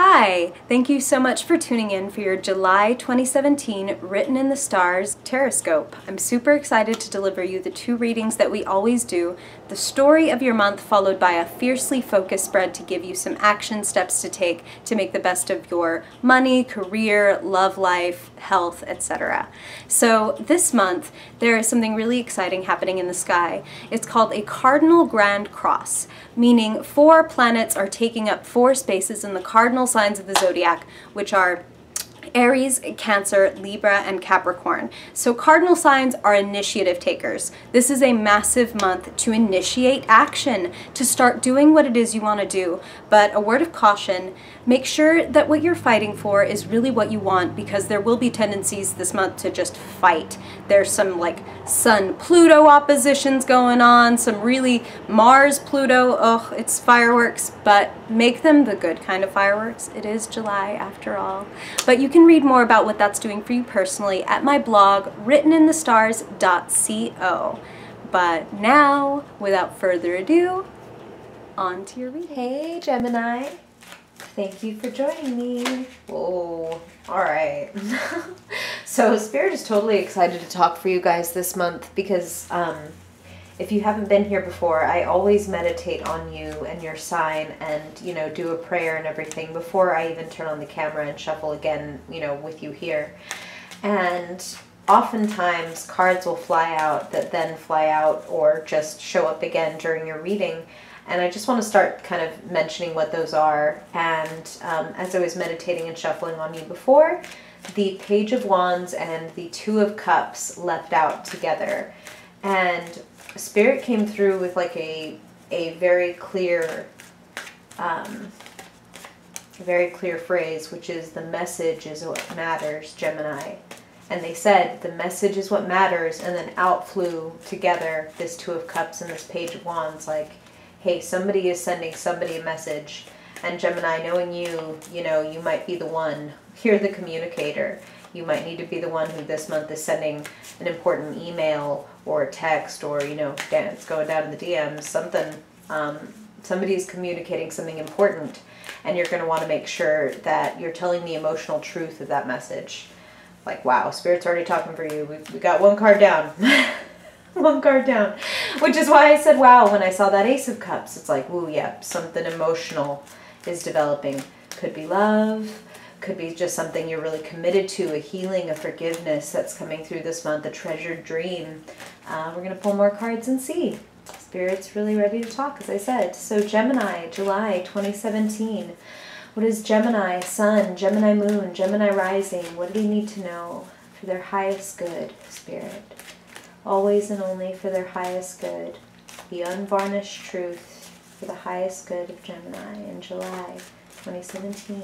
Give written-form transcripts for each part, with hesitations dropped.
Hi! Thank you so much for tuning in for your July 2017 Written in the Stars Horoscope. I'm super excited to deliver you the two readings that we always do, the story of your month followed by a fiercely focused spread to give you some action steps to take to make the best of your money, career, love life, health, etc. So this month there is something really exciting happening in the sky. It's called a cardinal grand cross, meaning 4 planets are taking up 4 spaces in the cardinal signs of the zodiac, which are Aries, Cancer, Libra, and Capricorn. So cardinal signs are initiative takers. This is a massive month to initiate action, to start doing what it is you want to do. But a word of caution, make sure that what you're fighting for is really what you want, because there will be tendencies this month to just fight. There's some like Sun-Pluto oppositions going on, some really Mars-Pluto, oh, it's fireworks, but make them the good kind of fireworks. It is July after all. But you can read more about what that's doing for you personally at my blog, writteninthestars.co. But now, without further ado, on to your reading. Hey Gemini, thank you for joining me. Whoa, alright. So Spirit is totally excited to talk for you guys this month because if you haven't been here before, I always meditate on you and your sign and, you know, do a prayer and everything before I even turn on the camera and shuffle again, you know, with you here. And oftentimes cards will fly out that then fly out or just show up again during your reading. And I just want to start kind of mentioning what those are. And as I was meditating and shuffling on you before, the Page of Wands and the Two of Cups leapt out together. And Spirit came through with like a very clear phrase, which is the message is what matters, Gemini. And they said the message is what matters, and then out flew together this Two of Cups and this Page of Wands, like, hey, somebody is sending somebody a message. And Gemini, knowing you, you know, you might be the one. You're the communicator. You might need to be the one who this month is sending an important email or a text, or, you know, it's going down in the DMs, something. Somebody's communicating something important, and you're going to want to make sure that you're telling the emotional truth of that message. Like, wow, Spirit's already talking for you. We got one card down. One card down. Which is why I said wow when I saw that Ace of Cups. It's like, ooh, yeah, something emotional is developing. Could be love. Could be just something you're really committed to, a healing, a forgiveness that's coming through this month, a treasured dream. We're going to pull more cards and see. Spirit's really ready to talk, as I said. So Gemini, July 2017. What is Gemini Sun, Gemini Moon, Gemini Rising? What do they need to know for their highest good, Spirit? Always and only for their highest good. The unvarnished truth for the highest good of Gemini in July 2017.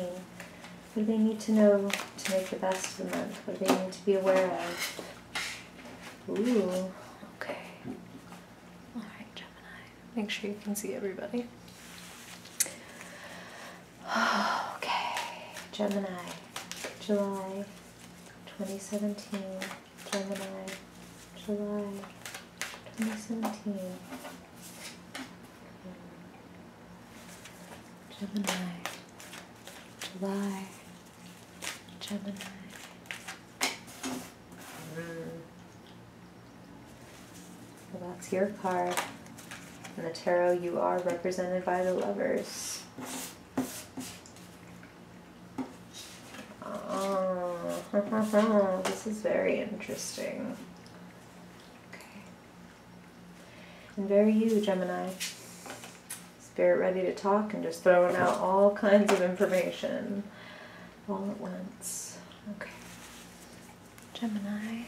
What do they need to know to make the best of the month? What do they need to be aware of? Ooh, okay. Alright, Gemini. Make sure you can see everybody. Okay, Gemini, July 2017. Gemini, July 2017. Gemini, July. Gemini. Well, that's your card. In the tarot, you are represented by the Lovers. Oh, this is very interesting. Okay. And very you, Gemini. Spirit ready to talk and just throwing out all kinds of information all at once. Okay. Gemini,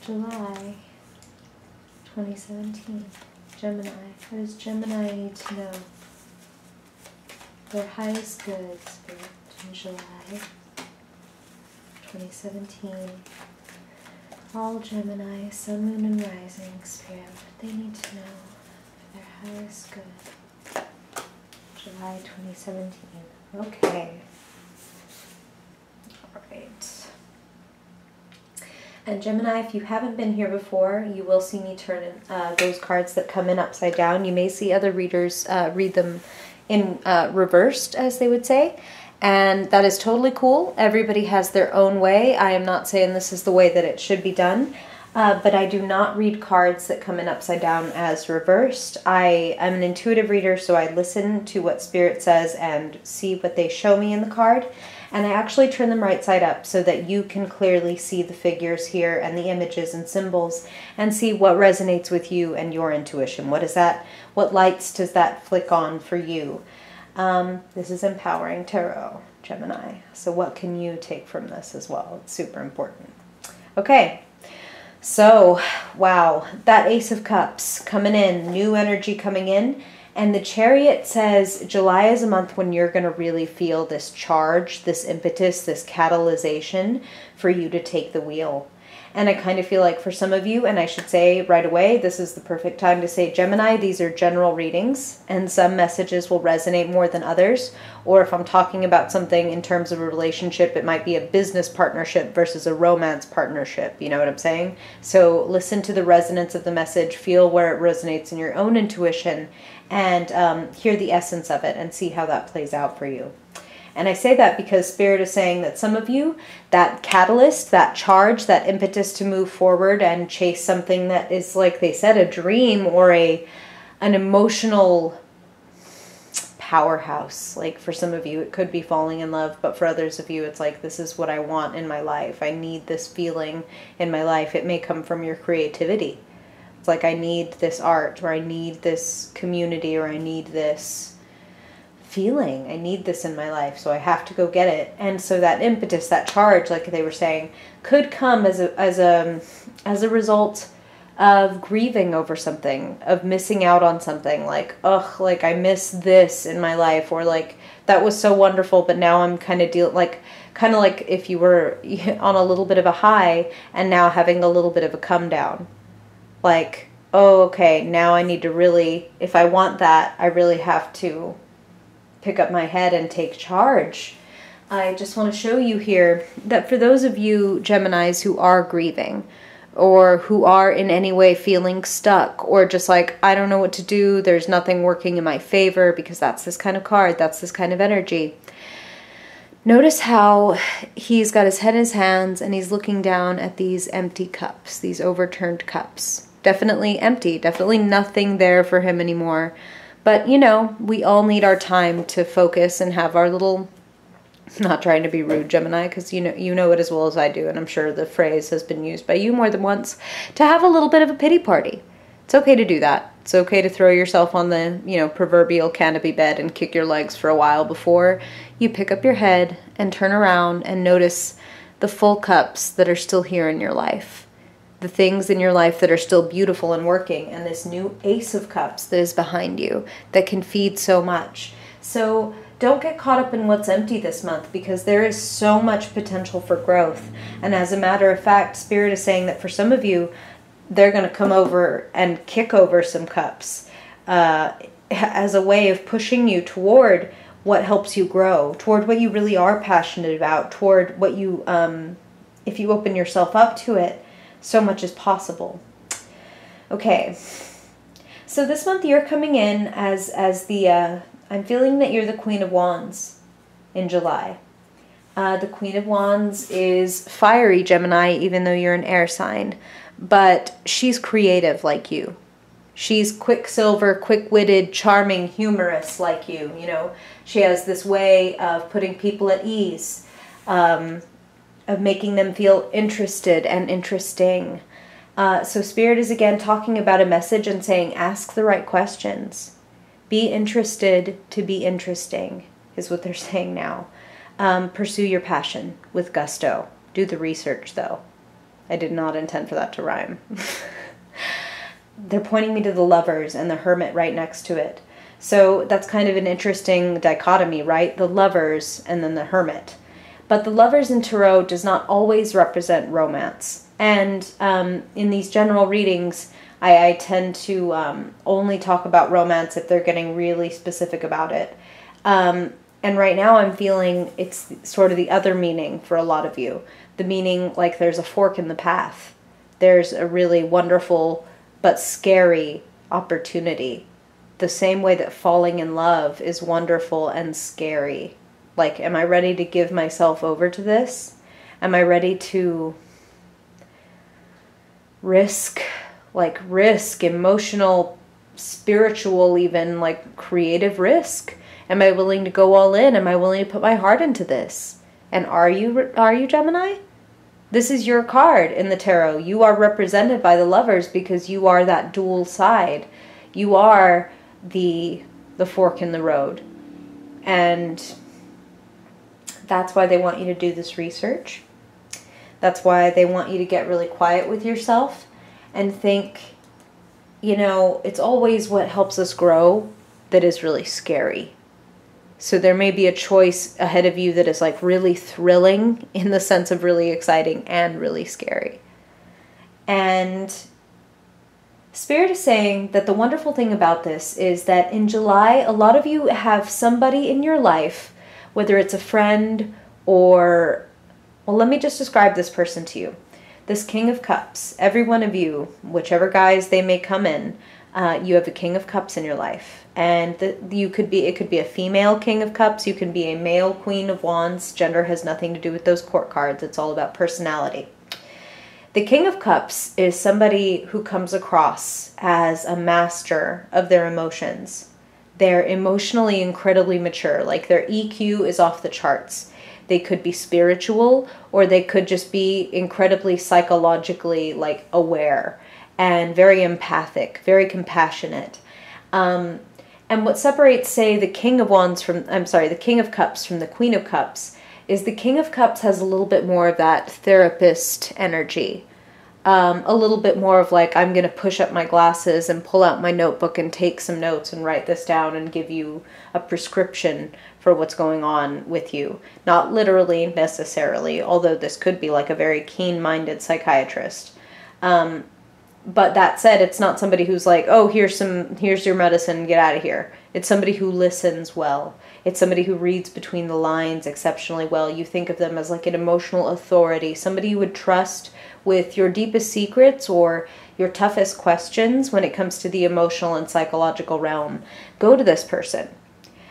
July 2017. Gemini. What does Gemini need to know? Their highest good, Spirit, in July 2017. All Gemini, Sun, Moon, and Rising, Spirit, what they need to know for their highest good. July 2017. Okay. Alright. And Gemini, if you haven't been here before, you will see me turn in those cards that come in upside down. You may see other readers read them in reversed, as they would say. And that is totally cool. Everybody has their own way. I am not saying this is the way that it should be done. But I do not read cards that come in upside down as reversed. I am an intuitive reader, so I listen to what Spirit says and see what they show me in the card. And I actually turn them right side up so that you can clearly see the figures here and the images and symbols and see what resonates with you and your intuition. What is that? What lights does that flick on for you? This is Empowering Tarot, Gemini. So what can you take from this as well? It's super important. Okay. So, wow, that Ace of Cups coming in, new energy coming in, and the Chariot says July is a month when you're going to really feel this charge, this impetus, this catalyzation for you to take the wheel. And I kind of feel like for some of you, and I should say right away, this is the perfect time to say, Gemini, these are general readings, and some messages will resonate more than others. Or if I'm talking about something in terms of a relationship, it might be a business partnership versus a romance partnership. You know what I'm saying? So listen to the resonance of the message, feel where it resonates in your own intuition, and hear the essence of it and see how that plays out for you. And I say that because Spirit is saying that some of you, that catalyst, that charge, that impetus to move forward and chase something that is, like they said, a dream or an emotional powerhouse. Like for some of you, it could be falling in love, but for others of you, it's like, this is what I want in my life. I need this feeling in my life. It may come from your creativity. It's like, I need this art, or I need this community, or I need this feeling. I need this in my life, so I have to go get it. And so that impetus, that charge, like they were saying, could come as a result of grieving over something, of missing out on something, like, ugh, like I miss this in my life, or like that was so wonderful, but now I'm kind of kind of like if you were on a little bit of a high and now having a little bit of a come down. Like, oh, okay, now I need to really, if I want that, I really have to pick up my head and take charge. I just want to show you here that for those of you Geminis who are grieving, or who are in any way feeling stuck, or just like, I don't know what to do, there's nothing working in my favor, because that's this kind of card, that's this kind of energy. Notice how he's got his head in his hands and he's looking down at these empty cups, these overturned cups. Definitely empty, definitely nothing there for him anymore. But, you know, we all need our time to focus and have our little, not trying to be rude, Gemini, because you know it as well as I do, and I'm sure the phrase has been used by you more than once, to have a little bit of a pity party. It's okay to do that. It's okay to throw yourself on the, proverbial canopy bed and kick your legs for a while before you pick up your head and turn around and notice the full cups that are still here in your life. The things in your life that are still beautiful and working, and this new Ace of Cups that is behind you that can feed so much. So don't get caught up in what's empty this month, because there is so much potential for growth. And as a matter of fact, Spirit is saying that for some of you, they're going to come over and kick over some cups as a way of pushing you toward what helps you grow, toward what you really are passionate about, toward what you, if you open yourself up to it, so much is possible. Okay, so this month you're coming in as the, I'm feeling that you're the Queen of Wands in July. The Queen of Wands is fiery, Gemini, even though you're an air sign, but she's creative like you. She's quicksilver, quick-witted, charming, humorous like you. You know, she has this way of putting people at ease, of making them feel interested and interesting. So Spirit is again talking about a message and saying, ask the right questions. Be interested to be interesting, is what they're saying now. Pursue your passion with gusto. Do the research, though. I did not intend for that to rhyme. They're pointing me to the Lovers and the Hermit right next to it. So that's kind of an interesting dichotomy, right? The Lovers and then the Hermit. But the Lovers in Tarot does not always represent romance. And in these general readings, I tend to only talk about romance if they're getting really specific about it. And right now I'm feeling it's sort of the other meaning for a lot of you. The meaning like there's a fork in the path. There's a really wonderful but scary opportunity. The same way that falling in love is wonderful and scary. Like, am I ready to give myself over to this? Am I ready to risk emotional, spiritual, even like creative risk? Am I willing to go all in? Am I willing to put my heart into this? And are you Gemini? This is your card in the tarot. You are represented by the Lovers because you are that dual side. You are the fork in the road. And that's why they want you to do this research. That's why they want you to get really quiet with yourself and think, you know, it's always what helps us grow that is really scary. So there may be a choice ahead of you that is like really thrilling in the sense of really exciting and really scary. And Spirit is saying that the wonderful thing about this is that in July, a lot of you have somebody in your life, whether it's a friend or, well, let me just describe this person to you. This King of Cups, every one of you, whichever guys they may come in, you have a King of Cups in your life. And it could be a female King of Cups. You can be a male Queen of Wands. Gender has nothing to do with those court cards. It's all about personality. The King of Cups is somebody who comes across as a master of their emotions. They're emotionally incredibly mature. Like their EQ is off the charts. They could be spiritual, or they could just be incredibly psychologically like aware and very empathic, very compassionate. And what separates, say, the King of Cups from the Queen of Cups is the King of Cups has a little bit more of that therapist energy. A little bit more of like, I'm going to push up my glasses and pull out my notebook and take some notes and write this down and give you a prescription for what's going on with you. Not literally necessarily, although this could be like a very keen-minded psychiatrist. But that said, it's not somebody who's like, oh, here's your medicine, get out of here. It's somebody who listens well. It's somebody who reads between the lines exceptionally well. You think of them as like an emotional authority, somebody you would trust with your deepest secrets or your toughest questions when it comes to the emotional and psychological realm. Go to this person.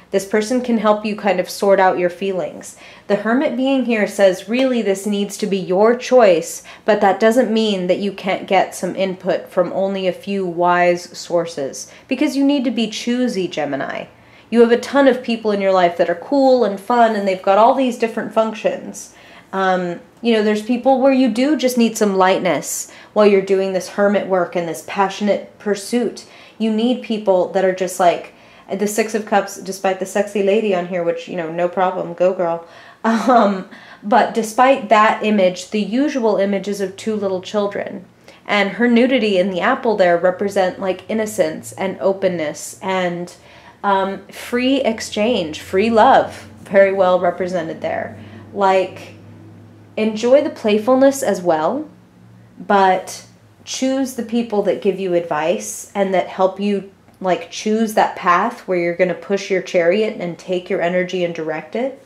This person can help you kind of sort out your feelings. The Hermit being here says, really, this needs to be your choice, but that doesn't mean that you can't get some input from only a few wise sources, because you need to be choosy, Gemini. You have a ton of people in your life that are cool and fun, and they've got all these different functions. You know, there's people where you do just need some lightness while you're doing this hermit work and this passionate pursuit. You need people that are just like, the Six of Cups, despite the sexy lady on here, which, you know, no problem, go girl. But despite that image, the usual image is of two little children. And her nudity in the apple there represent like innocence and openness and free exchange, free love, very well represented there. Like, enjoy the playfulness as well, but choose the people that give you advice and that help you like choose that path where you're going to push your chariot and take your energy and direct it.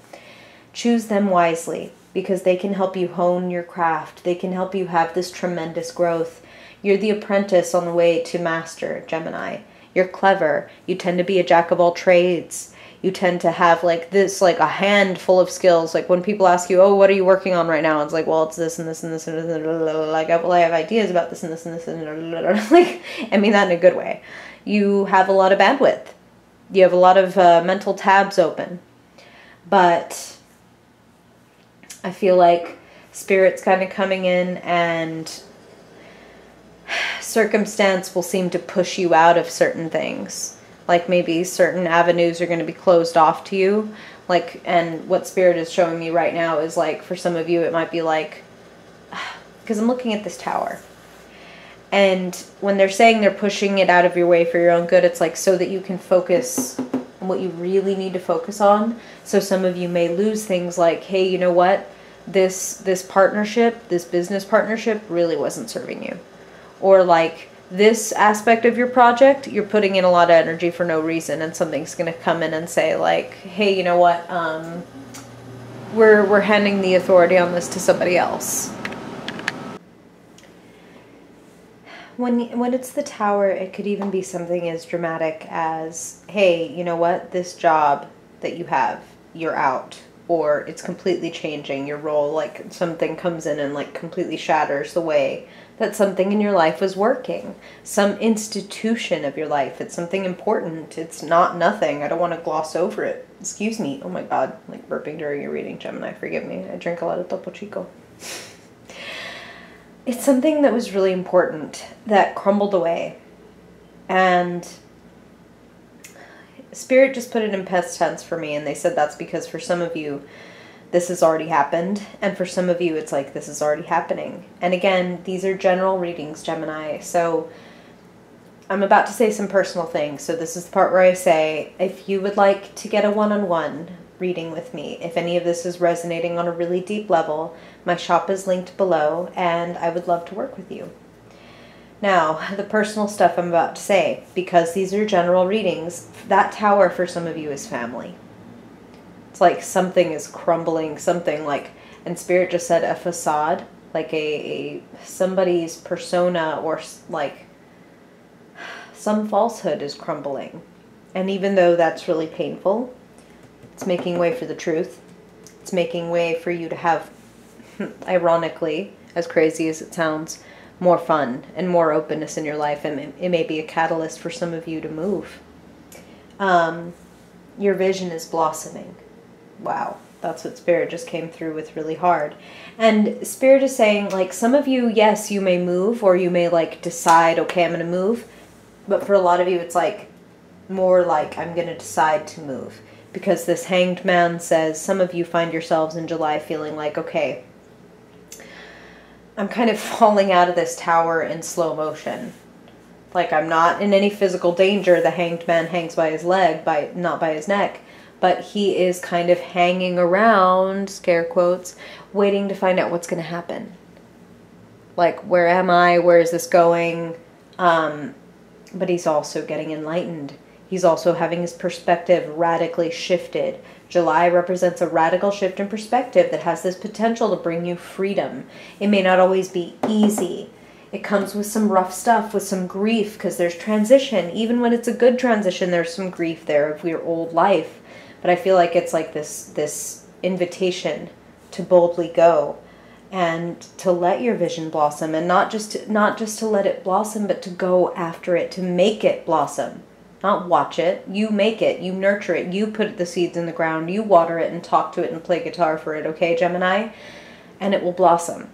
Choose them wisely, because they can help you hone your craft. They can help you have this tremendous growth. You're the apprentice on the way to master, Gemini. You're clever. You tend to be a jack of all trades. You tend to have like this, like a handful of skills. Like when people ask you, oh, what are you working on right now? It's like, well, it's this and this and this and this. And like, well, I have ideas about this and this and this and like, I mean that in a good way. You have a lot of bandwidth. You have a lot of mental tabs open. But I feel like Spirit's kind of coming in and circumstance will seem to push you out of certain things. Like maybe certain avenues are going to be closed off to you. Like, and what Spirit is showing me right now is like, for some of you, it might be like, because I'm looking at this tower. And when they're saying they're pushing it out of your way for your own good, it's like so that you can focus on what you really need to focus on. So some of you may lose things like, hey, you know what? This partnership, this business partnership really wasn't serving you. Or like this aspect of your project, you're putting in a lot of energy for no reason, and something's going to come in and say like, hey, you know what? We're handing the authority on this to somebody else. When it's the tower, it could even be something as dramatic as, hey, you know what? This job that you have, you're out. or it's completely changing your role, like something comes in and like completely shatters the way that something in your life was working. Some institution of your life. It's something important. It's not nothing. I don't want to gloss over it. Excuse me. Oh my God. Like burping during your reading, Gemini. Forgive me. I drink a lot of Topo Chico. It's something that was really important that crumbled away. And Spirit just put it in past tense for me. And they said that's because for some of you, this has already happened, and for some of you it's like this is already happening. And again, these are general readings, Gemini, so I'm about to say some personal things. So this is the part where I say, if you would like to get a one-on-one reading with me, if any of this is resonating on a really deep level, my shop is linked below, and I would love to work with you. Now, the personal stuff I'm about to say, because these are general readings, that tower for some of you is family. It's like something is crumbling, something like, and Spirit just said a facade, like a somebody's persona, or like some falsehood is crumbling. And even though that's really painful, it's making way for the truth. It's making way for you to have, ironically, as crazy as it sounds, more fun and more openness in your life. And it may be a catalyst for some of you to move. Your vision is blossoming. Wow, that's what Spirit just came through with really hard. And Spirit is saying, like, some of you, yes, you may move, or you may, like, decide, okay, I'm going to move. But for a lot of you, it's, like, more like, I'm going to decide to move. Because this Hanged Man says, some of you find yourselves in July feeling like, okay, I'm kind of falling out of this tower in slow motion. Like, I'm not in any physical danger. The Hanged Man hangs by his leg, not by his neck. But he is kind of hanging around, scare quotes, waiting to find out what's going to happen. Like, where am I? Where is this going? But he's also getting enlightened. He's also having his perspective radically shifted. July represents a radical shift in perspective that has this potential to bring you freedom. It may not always be easy. It comes with some rough stuff, with some grief, because there's transition. Even when it's a good transition, there's some grief there of your old life. But I feel like it's like this invitation to boldly go and to let your vision blossom, and not just to let it blossom, but to go after it, to make it blossom. Not watch it. You make it. You nurture it. You put the seeds in the ground. You water it and talk to it and play guitar for it, okay, Gemini? And it will blossom.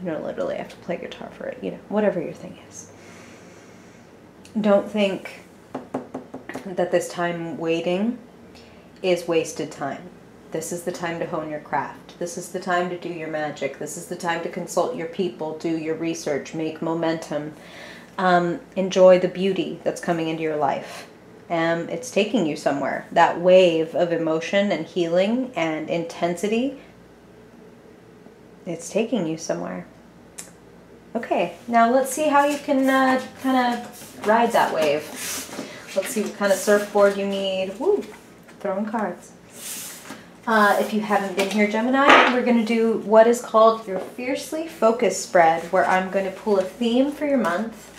You don't literally have to play guitar for it, you know, whatever your thing is. Don't think that this time waiting is wasted time. This is the time to hone your craft. This is the time to do your magic. This is the time to consult your people, do your research, make momentum, enjoy the beauty that's coming into your life. It's taking you somewhere. That wave of emotion and healing and intensity, it's taking you somewhere. Okay, now let's see how you can kind of ride that wave. Let's see what kind of surfboard you need. Woo! Throwing cards. If you haven't been here, Gemini, we're going to do what is called your Fiercely Focused spread, where I'm going to pull a theme for your month,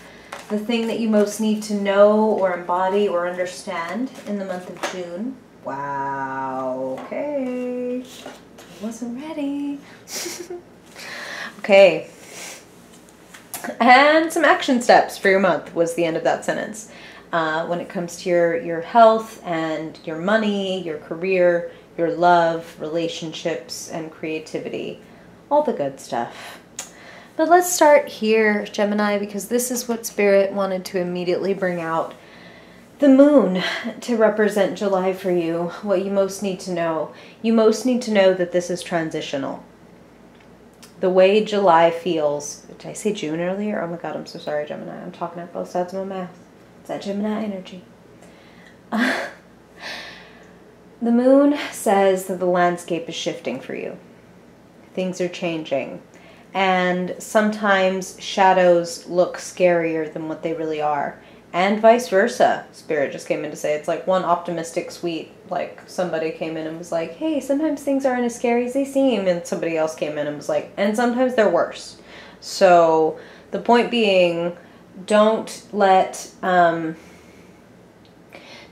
the thing that you most need to know or embody or understand in the month of June. Wow, okay. I wasn't ready. Okay. And some action steps for your month was the end of that sentence. When it comes to your health and your money, your career, your love, relationships, and creativity. All the good stuff. But let's start here, Gemini, because this is what Spirit wanted to immediately bring out. The moon to represent July for you, what you most need to know. You most need to know that this is transitional. The way July feels. Did I say June earlier? Oh my God, I'm so sorry, Gemini. I'm talking at both sides of my mouth. It's that Gemini energy. The moon says that the landscape is shifting for you. Things are changing. And sometimes shadows look scarier than what they really are. And vice versa. Spirit just came in to say it's like one optimistic sweet, like somebody came in and was like, hey, sometimes things aren't as scary as they seem. And somebody else came in and was like, and sometimes they're worse. So the point being, don't let, don't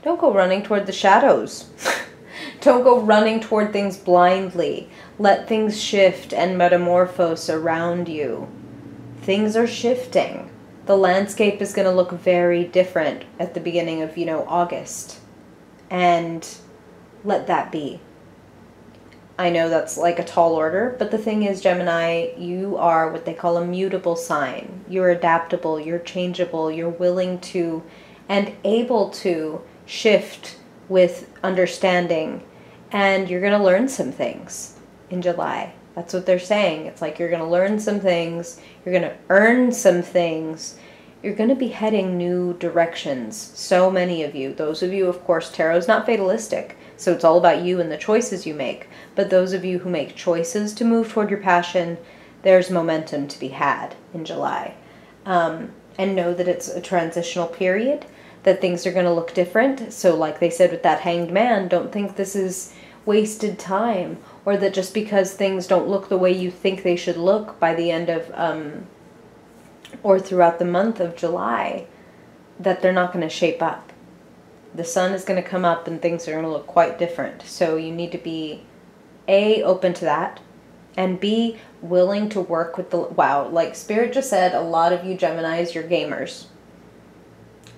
go running toward the shadows. Don't go running toward things blindly. Let things shift and metamorphose around you. Things are shifting. The landscape is going to look very different at the beginning of, August. And let that be. I know that's like a tall order, but the thing is, Gemini, you are what they call a mutable sign. You're adaptable, you're changeable, you're willing to and able to shift with understanding, and you're going to learn some things in July. That's what they're saying. It's like you're going to learn some things, you're going to earn some things, you're going to be heading new directions. So many of you, those of you, of course, tarot's not fatalistic, so it's all about you and the choices you make. But those of you who make choices to move toward your passion, there's momentum to be had in July. And know that it's a transitional period, that things are going to look different. So like they said with that Hanged Man, don't think this is wasted time, or that just because things don't look the way you think they should look by the end of, or throughout the month of July, that they're not going to shape up. The sun is going to come up and things are going to look quite different. So you need to be A, open to that, and B, willing to work with the, wow, like Spirit just said, a lot of you Geminis, you're gamers.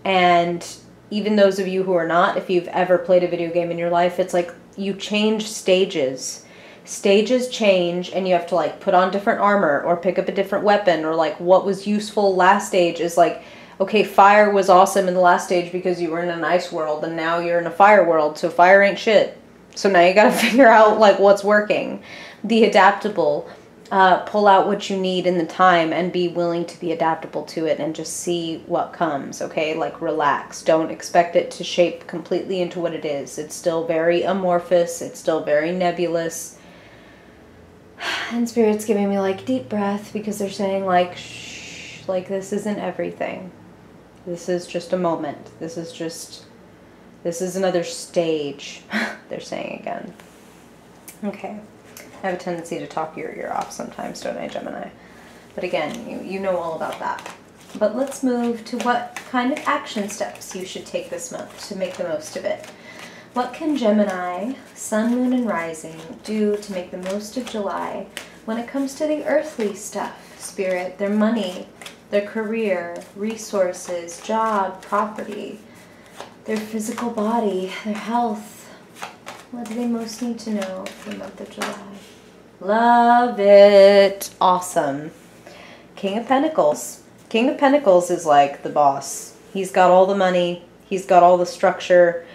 And even those of you who are not, if you've ever played a video game in your life, it's like you change stages. Stages change, and you have to like put on different armor or pick up a different weapon, or like what was useful last stage is like, okay, fire was awesome in the last stage because you were in an ice world, and now you're in a fire world, so fire ain't shit. So now you gotta figure out like what's working. Be adaptable, pull out what you need in the time and be willing to be adaptable to it and just see what comes, okay? Like relax, don't expect it to shape completely into what it is. It's still very amorphous, it's still very nebulous. And Spirit's giving me like deep breath because they're saying like, shh, like this isn't everything. This is just a moment. This is another stage, they're saying again. Okay. I have a tendency to talk your ear off sometimes, don't I, Gemini? But again, you know all about that. But let's move to what kind of action steps you should take this month to make the most of it. What can Gemini, Sun, Moon, and Rising do to make the most of July when it comes to the earthly stuff, Spirit, their money, their career, resources, job, property, their physical body, their health? What do they most need to know for the month of July? Love it. Awesome. King of Pentacles. King of Pentacles is like the boss. He's got all the money. He's got all the structure.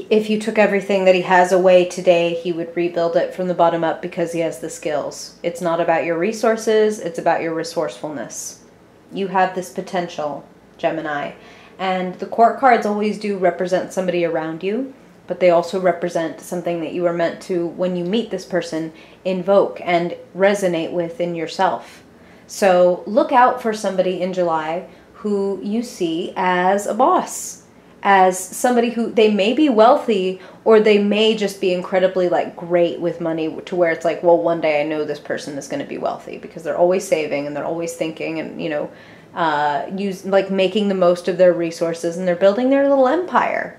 If you took everything that he has away today, he would rebuild it from the bottom up because he has the skills. It's not about your resources. It's about your resourcefulness. You have this potential, Gemini. And the court cards always do represent somebody around you, but they also represent something that you are meant to, when you meet this person, invoke and resonate with in yourself. So look out for somebody in July who you see as a boss, as somebody who, they may be wealthy, or they may just be incredibly like great with money, to where it's like, well, one day I know this person is going to be wealthy, because they're always saving and they're always thinking and, you know, making the most of their resources, and they're building their little empire.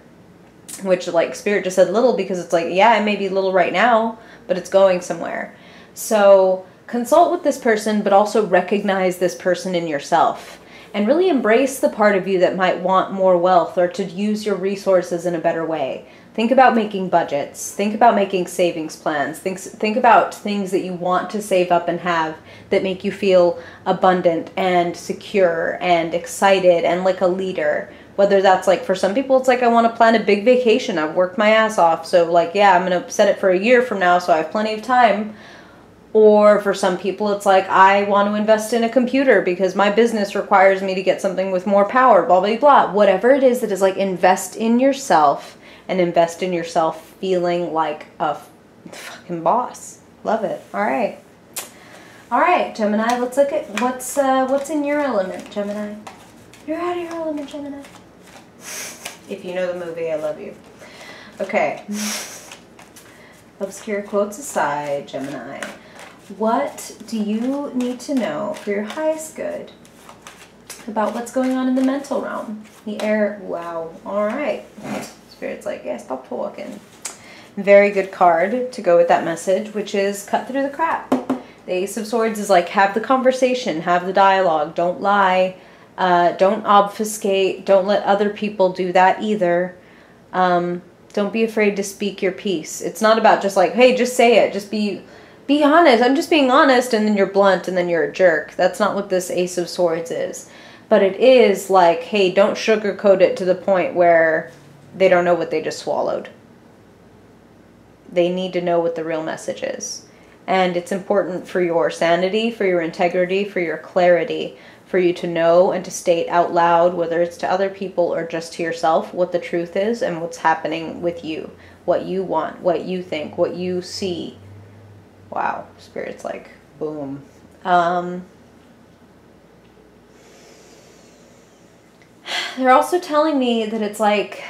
Which, like Spirit just said little, because it's like, yeah, it may be little right now, but it's going somewhere. So consult with this person, but also recognize this person in yourself. And really embrace the part of you that might want more wealth, or to use your resources in a better way. Think about making budgets. Think about making savings plans. Think about things that you want to save up and have that make you feel abundant and secure and excited and like a leader. Whether that's like, for some people, it's like, I want to plan a big vacation. I've worked my ass off. So like, yeah, I'm going to set it for a year from now, so I have plenty of time. Or for some people, it's like, I want to invest in a computer because my business requires me to get something with more power, blah, blah, blah. Whatever it is that is like, invest in yourself, and invest in yourself feeling like a fucking boss. Love it. All right. All right, Gemini, let's look at what's in your element, Gemini. You're out of your element, Gemini. If you know the movie, I love you. Okay. Obscure quotes aside, Gemini. What do you need to know for your highest good about what's going on in the mental realm? The air, wow. All right. Spirit's like, yeah, stop talking. Very good card to go with that message, which is cut through the crap. The Ace of Swords is like, have the conversation, have the dialogue, don't lie, don't obfuscate, don't let other people do that either. Don't be afraid to speak your piece. It's not about just like, hey, just say it, just be honest. I'm just being honest, and then you're blunt, and then you're a jerk. That's not what this Ace of Swords is. But it is like, hey, don't sugarcoat it to the point where they don't know what they just swallowed. They need to know what the real message is. And it's important for your sanity, for your integrity, for your clarity, for you to know and to state out loud, whether it's to other people or just to yourself, what the truth is and what's happening with you, what you want, what you think, what you see. Wow, Spirit's like, boom. They're also telling me that it's like,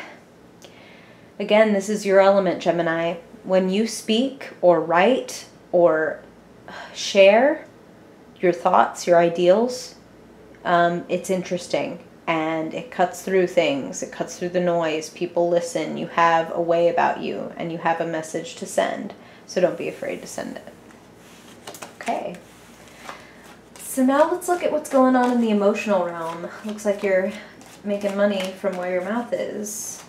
again, this is your element, Gemini. When you speak or write or share your thoughts, your ideals, it's interesting and it cuts through things. It cuts through the noise. People listen. You have a way about you and you have a message to send. So don't be afraid to send it. Okay. So now let's look at what's going on in the emotional realm. Looks like you're making money from where your mouth is.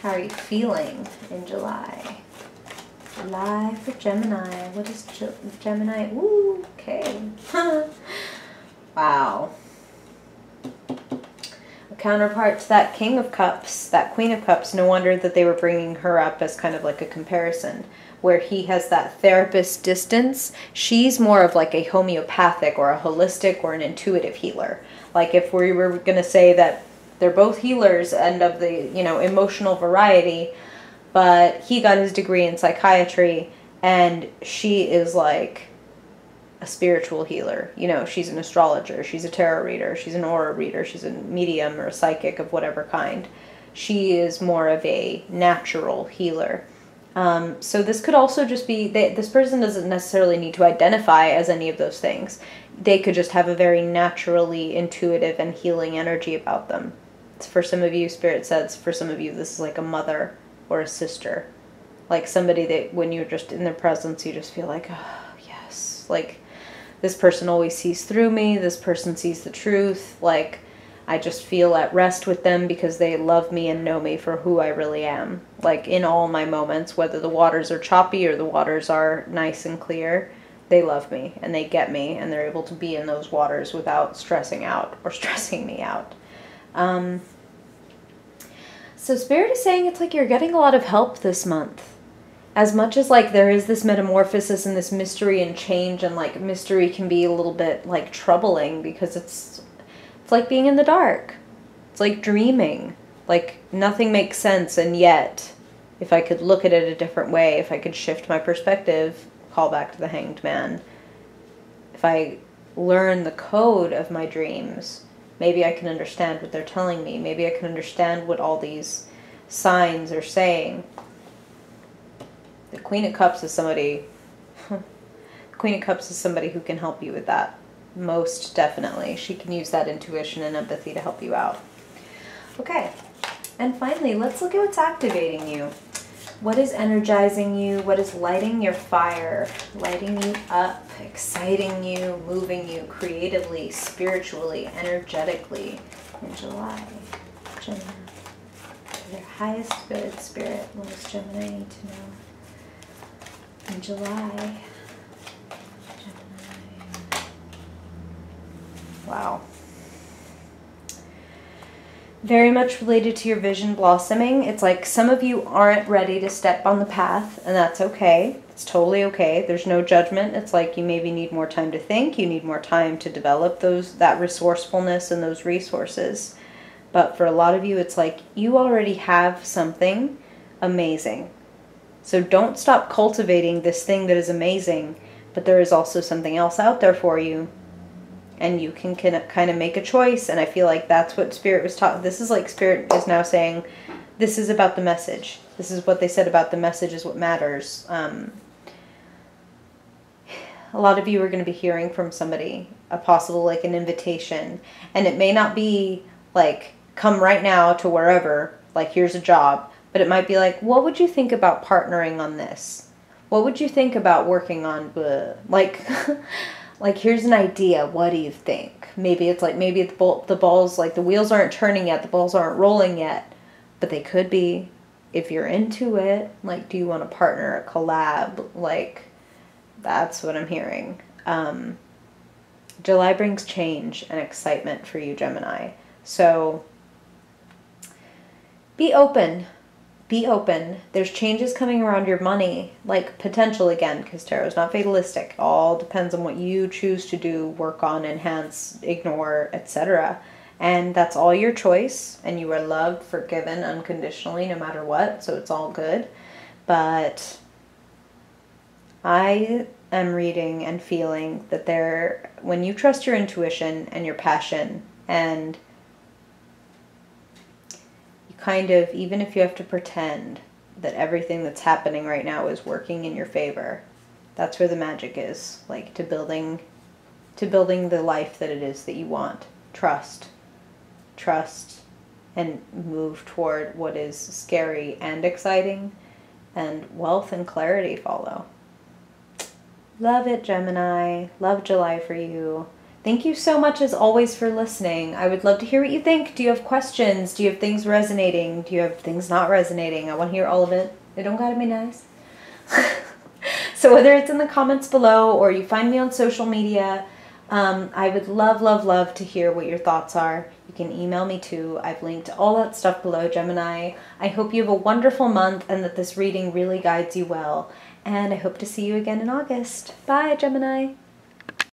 How are you feeling in July? July for Gemini. What is Gemini? Ooh, okay. Wow. A counterpart to that King of Cups, that Queen of Cups, no wonder that they were bringing her up as kind of like a comparison. Where he has that therapist distance, she's more of like a homeopathic or a holistic or an intuitive healer. Like if we were going to say that they're both healers and of the, you know, emotional variety, but he got his degree in psychiatry and she is like a spiritual healer. You know, she's an astrologer, she's a tarot reader, she's an aura reader, she's a medium or a psychic of whatever kind. She is more of a natural healer. So this could also just be, this person doesn't necessarily need to identify as any of those things. They could just have a very naturally intuitive and healing energy about them. For some of you, Spirit says, for some of you, this is like a mother or a sister. Like somebody that when you're just in their presence, you just feel like, oh, yes. Like this person always sees through me. This person sees the truth. Like I just feel at rest with them because they love me and know me for who I really am. Like in all my moments, whether the waters are choppy or the waters are nice and clear, they love me and they get me and they're able to be in those waters without stressing out or stressing me out. So Spirit is saying it's like you're getting a lot of help this month. As much as like there is this metamorphosis and this mystery and change, and like mystery can be a little bit like troubling because it's like being in the dark. It's like dreaming. Like nothing makes sense, and yet if I could look at it a different way, if I could shift my perspective, call back to the Hanged Man. If I learn the code of my dreams, maybe I can understand what they're telling me. Maybe I can understand what all these signs are saying. The Queen of Cups is somebody, Queen of Cups is somebody who can help you with that. Most definitely. She can use that intuition and empathy to help you out. Okay. And finally, let's look at what's activating you. What is energizing you? What is lighting your fire? Lighting you up, exciting you, moving you creatively, spiritually, energetically in July. Gemini. Your highest good, Spirit, lowest Gemini need to know. In July. Gemini. Wow. Very much related to your vision blossoming. It's like some of you aren't ready to step on the path, and that's okay. It's totally okay. There's no judgment. It's like you maybe need more time to think. You need more time to develop that resourcefulness and those resources. But for a lot of you, it's like you already have something amazing. So don't stop cultivating this thing that is amazing, but there is also something else out there for you. And you can kind of make a choice. And I feel like that's what Spirit was talking. This is like Spirit is now saying, this is about the message. This is what they said about the message is what matters. A lot of you are going to be hearing from somebody, a possible like an invitation. And it may not be like, come right now to wherever, like here's a job. But it might be like, what would you think about partnering on this? What would you think about working on blah? Like, like here's an idea. What do you think? Maybe it's like, maybe the balls, like the wheels aren't turning yet, the balls aren't rolling yet, but they could be if you're into it. Like, do you want to partner, a collab? Like, that's what I'm hearing. July brings change and excitement for you, Gemini. So be open. Be open. There's changes coming around your money, like potential again, because tarot's not fatalistic. It all depends on what you choose to do, work on, enhance, ignore, etc. And that's all your choice, and you are loved, forgiven unconditionally no matter what, so it's all good. But I am reading and feeling that when you trust your intuition and your passion, and you kind of, even if you have to pretend that everything that's happening right now is working in your favor, that's where the magic is, like to building the life that it is that you want. Trust, and move toward what is scary and exciting, and wealth and clarity follow. Love it, Gemini. Love July for you. Thank you so much, as always, for listening. I would love to hear what you think. Do you have questions? Do you have things resonating? Do you have things not resonating? I want to hear all of it. It don't gotta be nice. So whether it's in the comments below or you find me on social media, I would love, love, love to hear what your thoughts are. You can email me too. I've linked all that stuff below, Gemini. I hope you have a wonderful month and that this reading really guides you well. And I hope to see you again in August. Bye, Gemini.